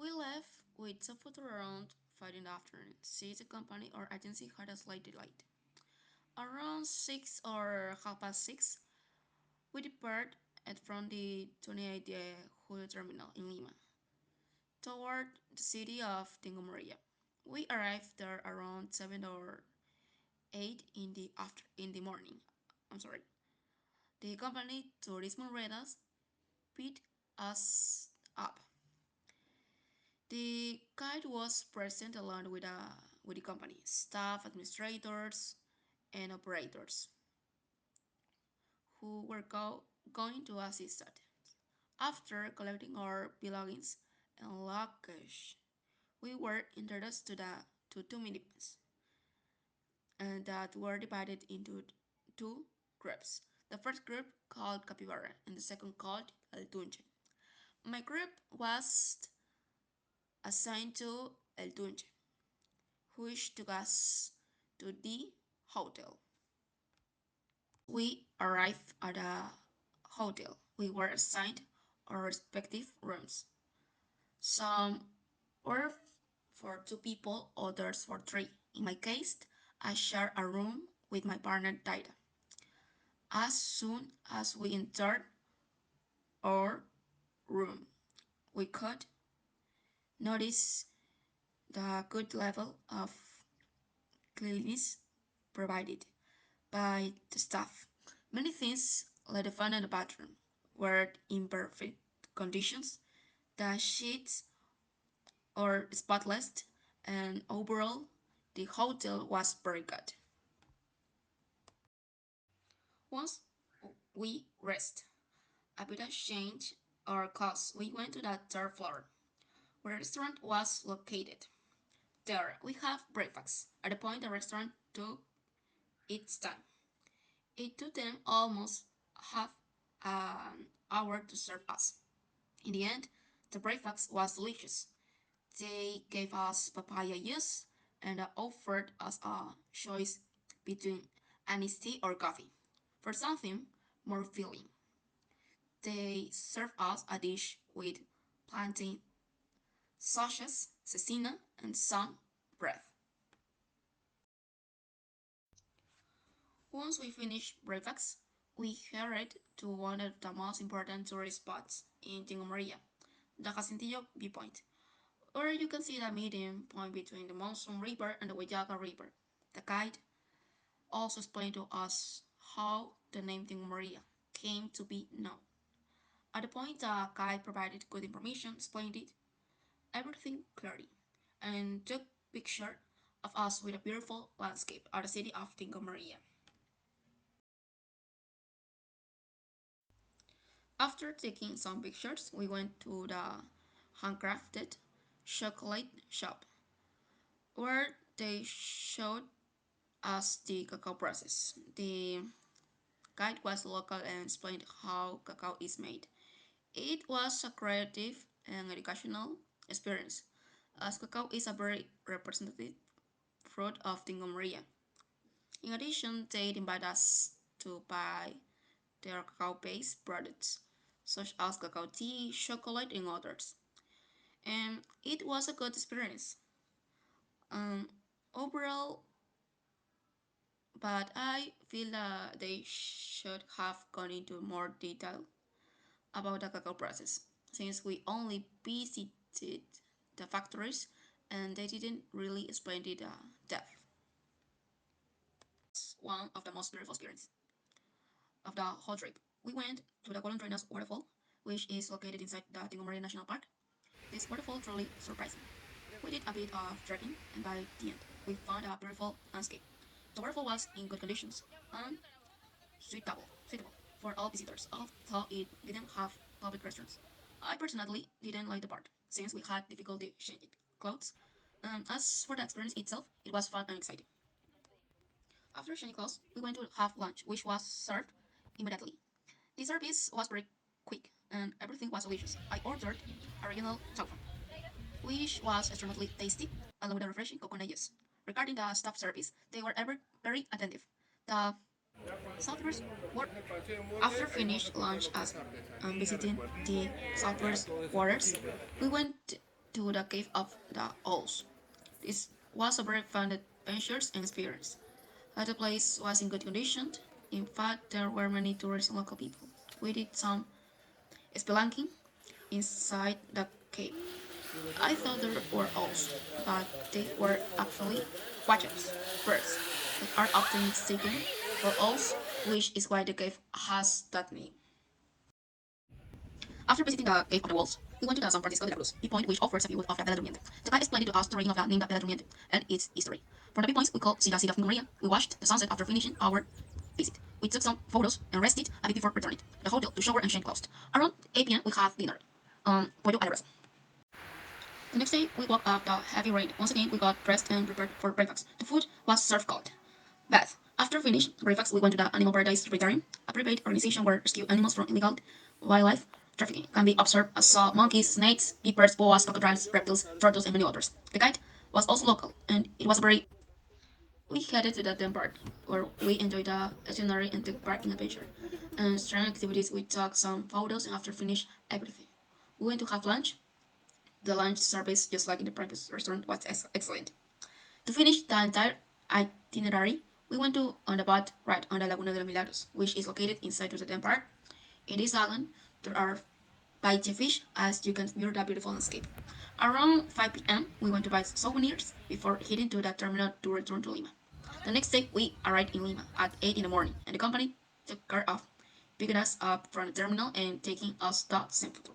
We left with some food around 5 in the afternoon, since the company or agency had a slight delay. Around 6 or half past 6, we departed from the 28 Julio terminal in Lima toward the city of Tingo María. We arrived there around 7 or 8 in the morning. I'm sorry. The company Turismo Ruedas picked us up. The guide was present along with the company, staff, administrators, and operators who were going to assist us. After collecting our belongings and luggage, we were introduced to two minivans and that were divided into two groups. The first group called Capybara and the second called El Tunche. My group was assigned to El Tunche, which took us to the hotel. We arrived at a hotel. We were assigned our respective rooms. Some were for two people, others for three. In my case, I shared a room with my partner Daida. As soon as we entered our room, we could notice the good level of cleanliness provided by the staff. Many things, like the fan and the bathroom, were in perfect conditions. The sheets are spotless, and overall, the hotel was very good. Once we rest, a bit of change our clothes, we went to the third floor, where the restaurant was located. There, we have breakfast. At the point the restaurant took its time. It took them almost half an hour to serve us. In the end, the breakfast was delicious. They gave us papaya juice and offered us a choice between iced tea or coffee. For something more filling, they served us a dish with plantain sausages, cecina, and some bread. Once we finished breakfast, we hurried to one of the most important tourist spots in Tingo María, the Jacintillo viewpoint, where you can see the meeting point between the Monsoon River and the Huallaga River. The guide also explained to us how the name Tingo María came to be known. At the point, the guide provided good information, explained it everything clearly, and took picture of us with a beautiful landscape of the city of Tingo María. After taking some pictures, we went to the handcrafted chocolate shop where they showed us the cacao process. The guide was local and explained how cacao is made. It was a creative and educational experience, as cacao is a very representative fruit of Tingo María. In addition, they invited us to buy their cacao-based products, such as cacao tea, chocolate, and others. And it was a good experience. Um, Overall, but I feel that they should have gone into more detail about the cacao process, since we only visited the factories and they didn't really explain it depth. It's one of the most beautiful experiences of the whole trip. We went to the Golondrinas waterfall, which is located inside the Tingo María National Park. This waterfall truly surprised me. We did a bit of trekking, and by the end, we found a beautiful landscape. The waterfall was in good conditions and suitable for all visitors, although it didn't have public restrooms. I personally didn't like the part, since we had difficulty changing clothes. As for the experience itself, it was fun and exciting. After changing clothes, we went to have lunch, which was served immediately. The service was very quick, and everything was delicious. I ordered a regional tofu, which was extremely tasty, along with a refreshing coconut juice. Regarding the staff service, they were ever very attentive. The Southwest were after finished lunch as visiting the Southwest waters, we went to the Cave of the Owls. This was a very fun adventure and experience. The place was in good condition. In fact, there were many tourists and local people. We did some spelunking inside the cave. I thought there were owls, but they were actually quadrupeds, birds that are often mistaken for owls, which is why the cave has that name. After visiting the Cave of the Wolves, we went to the San Francisco de la Cruz, a point which offers a view of the Bella Durmiente. The guide explained to us the origin of the name Bella Durmiente and its history. From the big points, we could see the city of Tingo María. We watched the sunset after finishing our visit. We took some photos and rested a bit before returning to the hotel to shower and change clothes. Around 8 p.m., we had dinner. Pollo a la brasa. The next day, we woke up the heavy rain. Once again, we got dressed and prepared for breakfast. The food was served cold. Bath. After finished breakfast, we went to the Animal Paradise Vegetarium, a private organization where rescue animals from illegal wildlife trafficking can be observed as saw monkeys, snakes, beavers, boas, crocodiles, reptiles, turtles, and many others. The guide was also local, and it was very. We headed to the theme park, where we enjoyed the itinerary and took part in adventure and strange activities. We took some photos, and after finished everything, we went to have lunch. The lunch service, just like in the previous restaurant, was excellent. To finish the entire itinerary, we went to on the boat ride on the Laguna de los Milagros, which is located inside the theme park. In this island, there are Baiche fish as you can view the beautiful landscape. Around 5 p.m., we went to buy souvenirs before heading to the terminal to return to Lima. The next day, we arrived in Lima at 8 in the morning, and the company took care of picking us up from the terminal and taking us to Centro.